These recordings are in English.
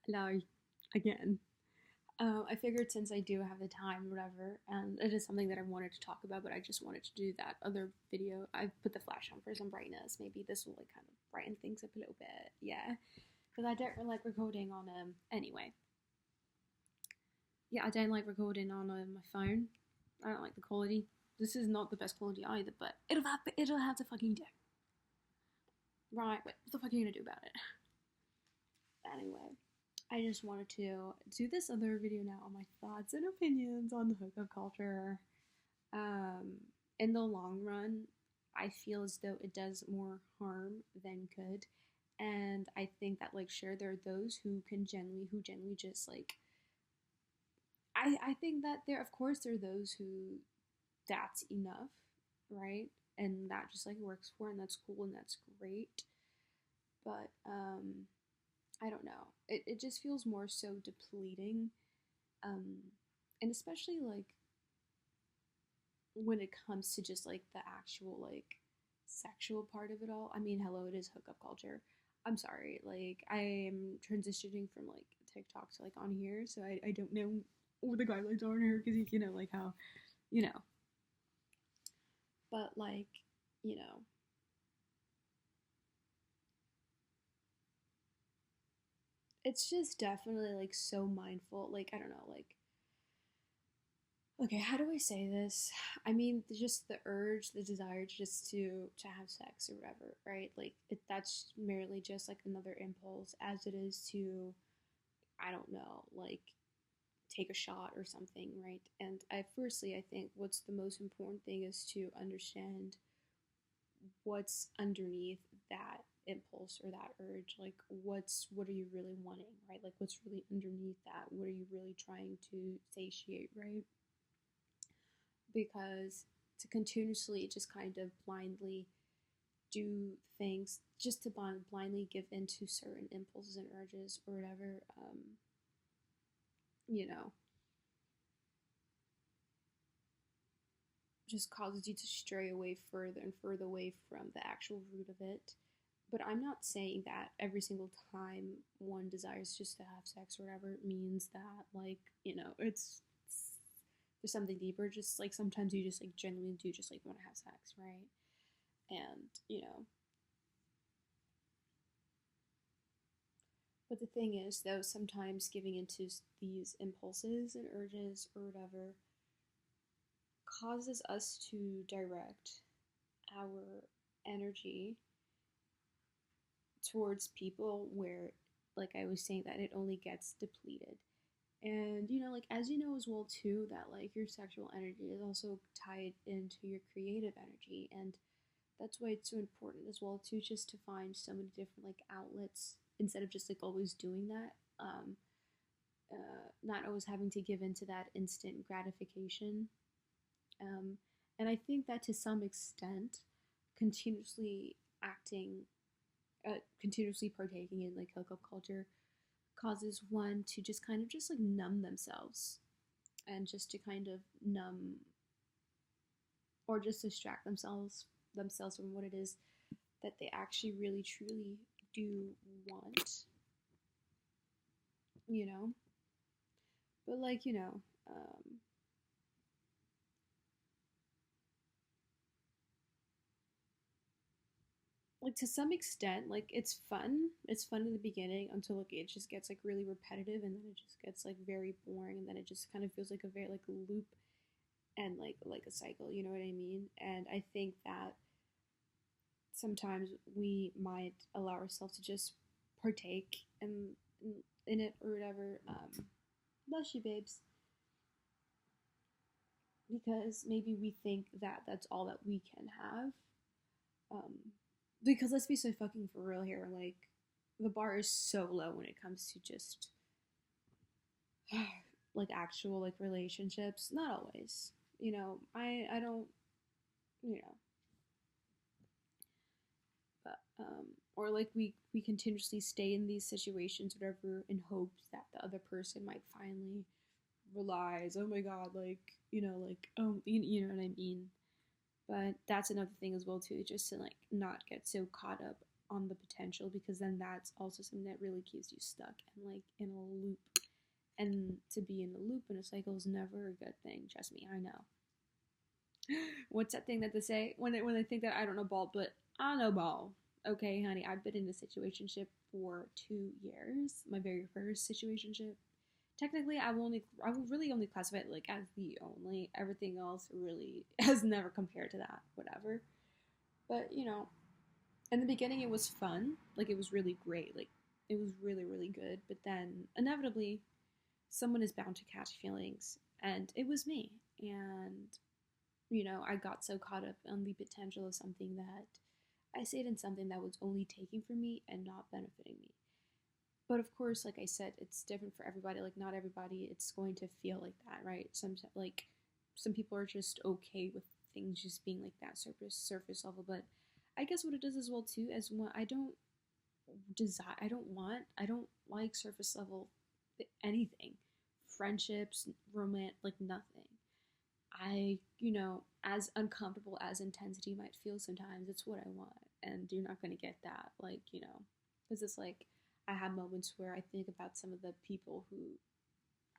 Hello again. I figured since I do have the time, whatever, and it is something that I wanted to talk about, but I just wanted to do that other video. I put the flash on for some brightness. Maybe this will like kind of brighten things up a little bit. Yeah, because I don't really like recording on anyway. Yeah, I don't like recording on my phone. I don't like the quality. This is not the best quality either, but it'll have to fucking do. Right, but what the fuck are you gonna do about it? Anyway, I just wanted to do this other video now on my thoughts and opinions on the hookup culture. Um, in the long run, I feel as though it does more harm than good. And I think that like sure there are those who genuinely just like I think that there of course there are those who that's enough, right? And that just like works for and that's cool and that's great. But I don't know. It just feels more so depleting. Um and especially like when it comes to just like the actual like sexual part of it all. I mean, hello, it is hookup culture. I'm sorry, like I am transitioning from like TikTok to like on here, so I don't know what the guidelines are on here because you know like how you know, but like you know, it's just definitely like so mindful. Like I don't know, like okay, how do I say this? I mean, just the urge, the desire just to have sex or whatever, right? Like that's merely just like another impulse, as it is to I don't know, like take a shot or something, right? And I think what's the most important thing is to understand what's underneath that impulse or that urge. Like what are you really wanting, right? Like what's really underneath that? What are you really trying to satiate, right? Because to continuously just kind of blindly do things just to blindly give into certain impulses and urges or whatever, you know, just causes you to stray away further and further away from the actual root of it. But I'm not saying that every single time one desires just to have sex or whatever it means that like it's there's something deeper. Just like sometimes you just like genuinely do just like want to have sex, right? And but the thing is though, sometimes giving into these impulses and urges or whatever causes us to direct our energy towards people where like I was saying that it only gets depleted. And like as you know as well too that like your sexual energy is also tied into your creative energy, and that's why it's so important as well too just to find so many different like outlets instead of just like always doing that. Not always having to give into that instant gratification. um, and I think that to some extent continuously acting continuously partaking in like hookup culture causes one to just kind of just like numb themselves and just to kind of numb or just distract themselves from what it is that they actually really truly do want, you know. But like like to some extent like it's fun in the beginning until like it just gets like really repetitive, and then it just gets like very boring, and then it just kind of feels like a very like a loop and like a cycle, you know what I mean? And I think that sometimes we might allow ourselves to just partake in it or whatever. Bless you, babes. Because maybe we think that that's all that we can have. Um, because let's be so fucking for real here. Like, the bar is so low when it comes to just like actual like relationships. Not always. I don't. You know, but or like we continuously stay in these situations whatever in hopes that the other person might finally realize, oh my god, like like oh you know what I mean. But that's another thing as well too, just to like not get so caught up on the potential, because then that's also something that really keeps you stuck and like in a loop. And to be in a loop in a cycle is never a good thing. Trust me, I know. What's that thing that they say when they think that I don't know ball, but I know ball. Okay, honey, I've been in a situationship for 2 years. My very first situationship. Technically, I will really only classify it like as the only. Everything else really has never compared to that. Whatever. But in the beginning, it was fun. Like it was really great. Like it was really really good. But then inevitably, someone is bound to catch feelings, and it was me. And I got so caught up on the potential of something that I stayed in something that was only taking from me and not benefiting me. But of course, like I said, it's different for everybody. Like not everybody it's going to feel like that, right? Some people are just okay with things just being like that surface level. But I guess what it does as well too is when I don't like surface level anything, friendships, romance, like nothing. As uncomfortable as intensity might feel sometimes, it's what I want. And you're not going to get that. Because it's like, I have moments where I think about some of the people who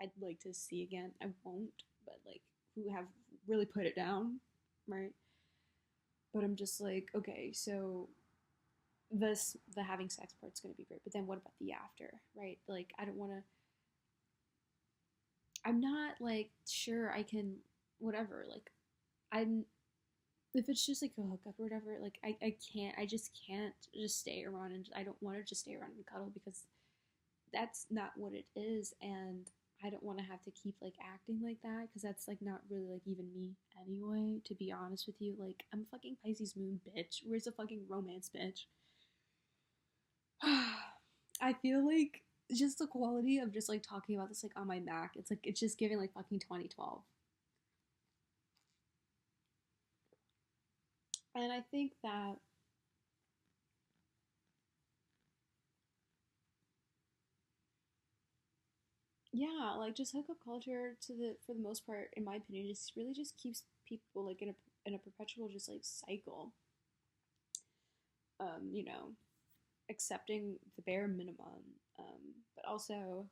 I'd like to see again. I won't, but like, who have really put it down, right? But I'm just like, okay, so the having sex part's going to be great. But then what about the after, right? Like, I don't want to, I'm not like sure I can, whatever. Like, I'm if it's just like a hookup or whatever, like I just can't just stay around, and I don't want to just stay around and cuddle, because that's not what it is. And I don't want to have to keep like acting like that, because that's like not really like even me anyway, to be honest with you. Like I'm a fucking Pisces moon, bitch. Where's the fucking romance, bitch? I feel like just the quality of just like talking about this like on my Mac, it's just giving like fucking 2012. And I think that, yeah, like just hookup culture, for the most part, in my opinion, just really just keeps people like in a perpetual just like cycle. Um, you know, accepting the bare minimum, but also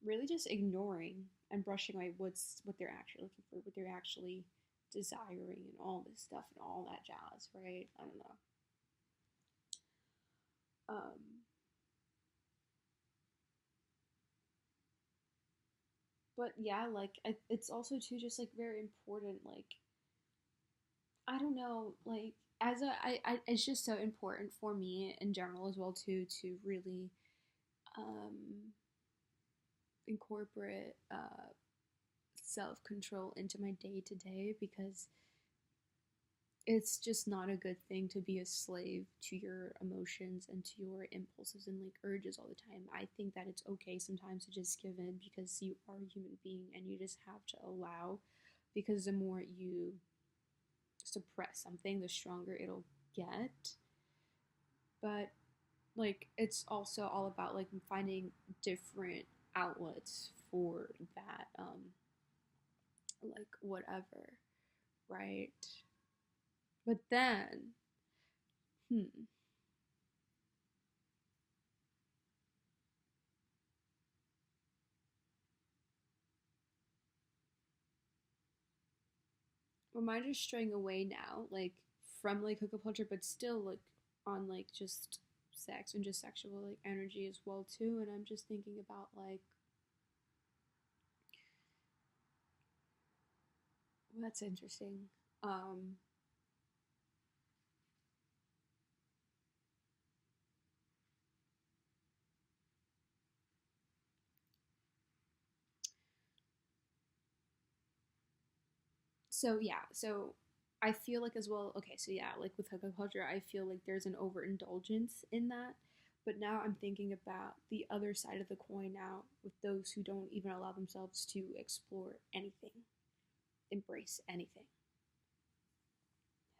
really just ignoring and brushing away what they're actually looking for, what they're actually desiring, and all this stuff and all that jazz, right? I don't know. But yeah, like it's also too just like very important. Like I don't know, like as it's just so important for me in general as well too, to really um incorporate self control into my day to day, because it's just not a good thing to be a slave to your emotions and to your impulses and like urges all the time. I think that it's okay sometimes to just give in, because you are a human being and you just have to allow, because the more you suppress something, the stronger it'll get. But like it's also all about like finding different outlets for that, like whatever, right? But then, hmm, mine are straying away now, like from like hookup culture, but still like on like just sex and just sexual like energy as well too. And I'm just thinking about like, well, that's interesting. Um, so yeah, so I feel like as well. Okay, so yeah, like with hookup culture, I feel like there's an overindulgence in that. But now I'm thinking about the other side of the coin now, with those who don't even allow themselves to explore anything, embrace anything.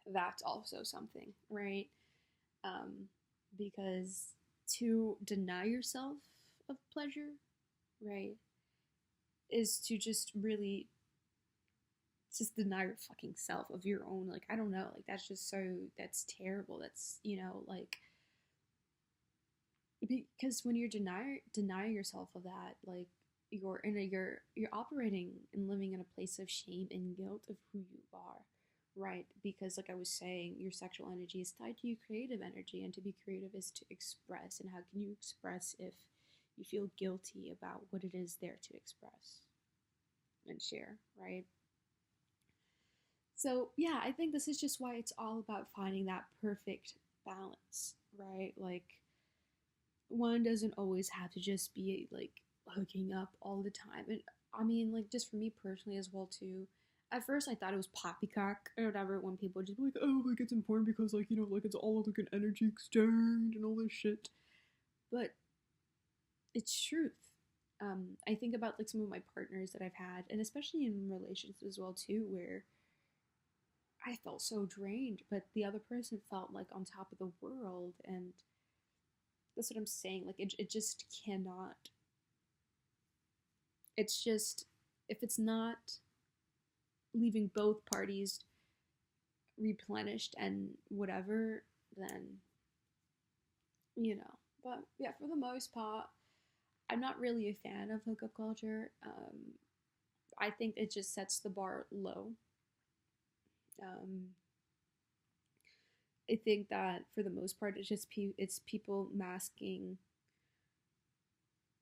That's also something, right? Um, because to deny yourself of pleasure, right, is to just really just deny your fucking self of your own, like, I don't know, like, that's just so, that's terrible. That's, like, because when you're denying yourself of that, like, you're operating and living in a place of shame and guilt of who you are, right? Because, like I was saying, your sexual energy is tied to your creative energy, and to be creative is to express. And how can you express if you feel guilty about what it is there to express and share, right? So, yeah, I think this is just why it's all about finding that perfect balance, right? Like, one doesn't always have to just be like hooking up all the time. And I mean, like, just for me personally as well too. At first, I thought it was poppycock or whatever when people just be like, "Oh, like it's important because like like it's all like an energy exchange and all this shit." But it's truth. I think about like some of my partners that I've had, and especially in relationships as well too, where I felt so drained, but the other person felt like on top of the world, and that's what I'm saying. Like, it just cannot. It's just, if it's not leaving both parties replenished and whatever, then, you know. But yeah, for the most part, I'm not really a fan of hookup culture. I think it just sets the bar low. Um, I think that for the most part, it's just it's people masking,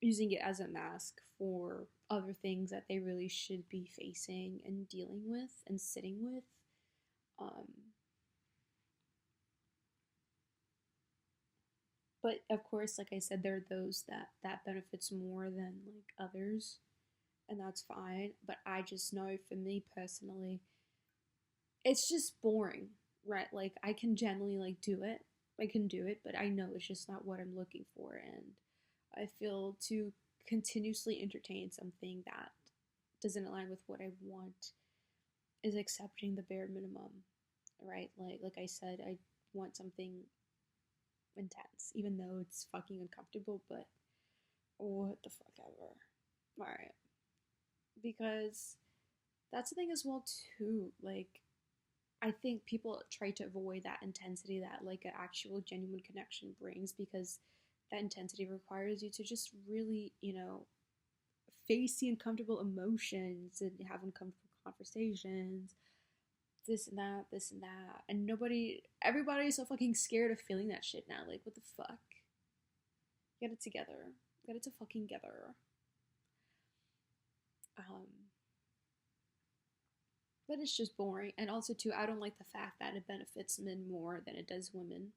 using it as a mask for other things that they really should be facing and dealing with and sitting with. Um, but of course, like I said, there are those that benefits more than like others, and that's fine. But I just know for me personally, it's just boring, right? Like, I can generally like do it, I can do it, but I know it's just not what I'm looking for, and I feel to continuously entertain something that doesn't align with what I want is accepting the bare minimum, right? Like I said, I want something intense, even though it's fucking uncomfortable, but what the fuck ever. Alright. Because that's the thing as well too. Like, I think people try to avoid that intensity that like an actual genuine connection brings, because that intensity requires you to just really, face the uncomfortable emotions and have uncomfortable conversations, this and that. And everybody's so fucking scared of feeling that shit now. Like, what the fuck? Get it together. Get it to fucking together. Um, but it's just boring. And also, too, I don't like the fact that it benefits men more than it does women,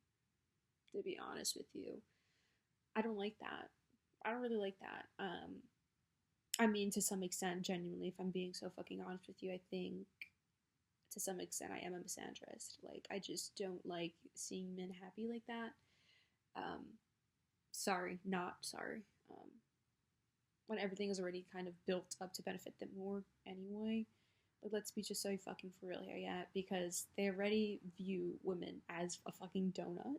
to be honest with you. I don't like that. I don't really like that. I mean, to some extent, genuinely, if I'm being so fucking honest with you, I think to some extent I am a misandrist. Like, I just don't like seeing men happy like that. Um, sorry, not sorry. When everything is already kind of built up to benefit them more anyway. But let's be just so fucking for real here, yeah, because they already view women as a fucking donut.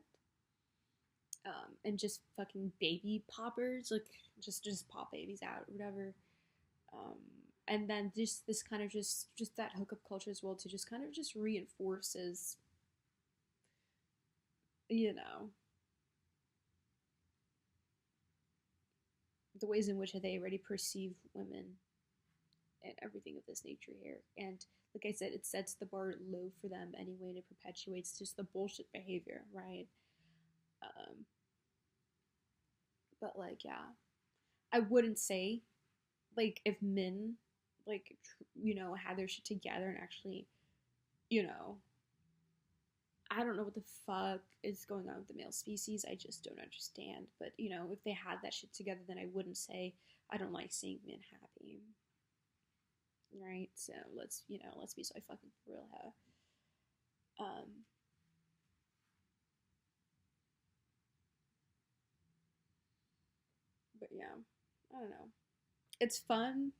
And just fucking baby poppers, like just pop babies out or whatever. Um, and then just this kind of just that hookup culture as well to just kind of just reinforces, you know, the ways in which they already perceive women and everything of this nature here. And like I said, it sets the bar low for them anyway, and it perpetuates just the bullshit behavior, right? Um, but like, yeah, I wouldn't say like if men like had their shit together and actually, you know, I don't know what the fuck is going on with the male species. I just don't understand. But if they had that shit together, then I wouldn't say I don't like seeing men happy. Right? So let's be so fucking for real here. Um, but yeah, I don't know. It's fun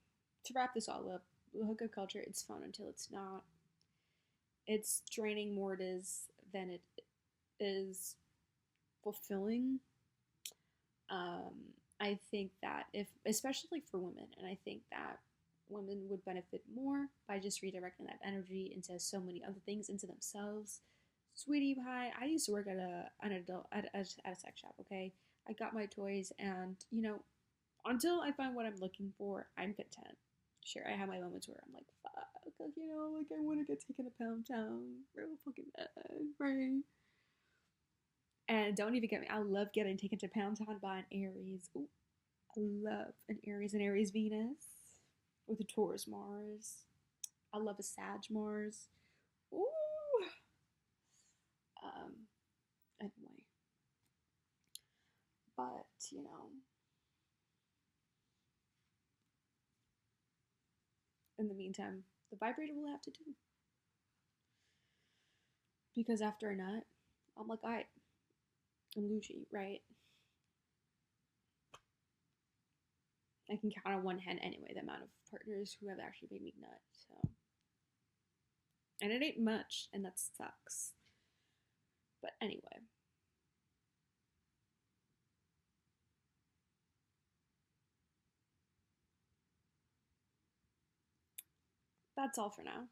to wrap this all up. Hookup culture, it's fun until it's not. It's draining more it is than it is fulfilling. I think that if, especially like for women, and I think that women would benefit more by just redirecting that energy into so many other things, into themselves. Sweetie pie, I used to work at an adult at a sex shop. Okay, I got my toys, and until I find what I'm looking for, I'm content. Sure, I have my moments where I'm like, fuck, like, like I want to get taken to Pound Town real fucking bad, right? And don't even get me, I love getting taken to Pound Town by an Aries. Ooh, I love an Aries Venus with a Taurus Mars. I love a Sag Mars. Ooh. Um, anyway, but in the meantime, the vibrator will have to do, because after a nut, I'm like, alright, I'm Lucci, right? I can count on one hand anyway the amount of partners who have actually made me nut. So, and it ain't much, and that sucks. But anyway, that's all for now.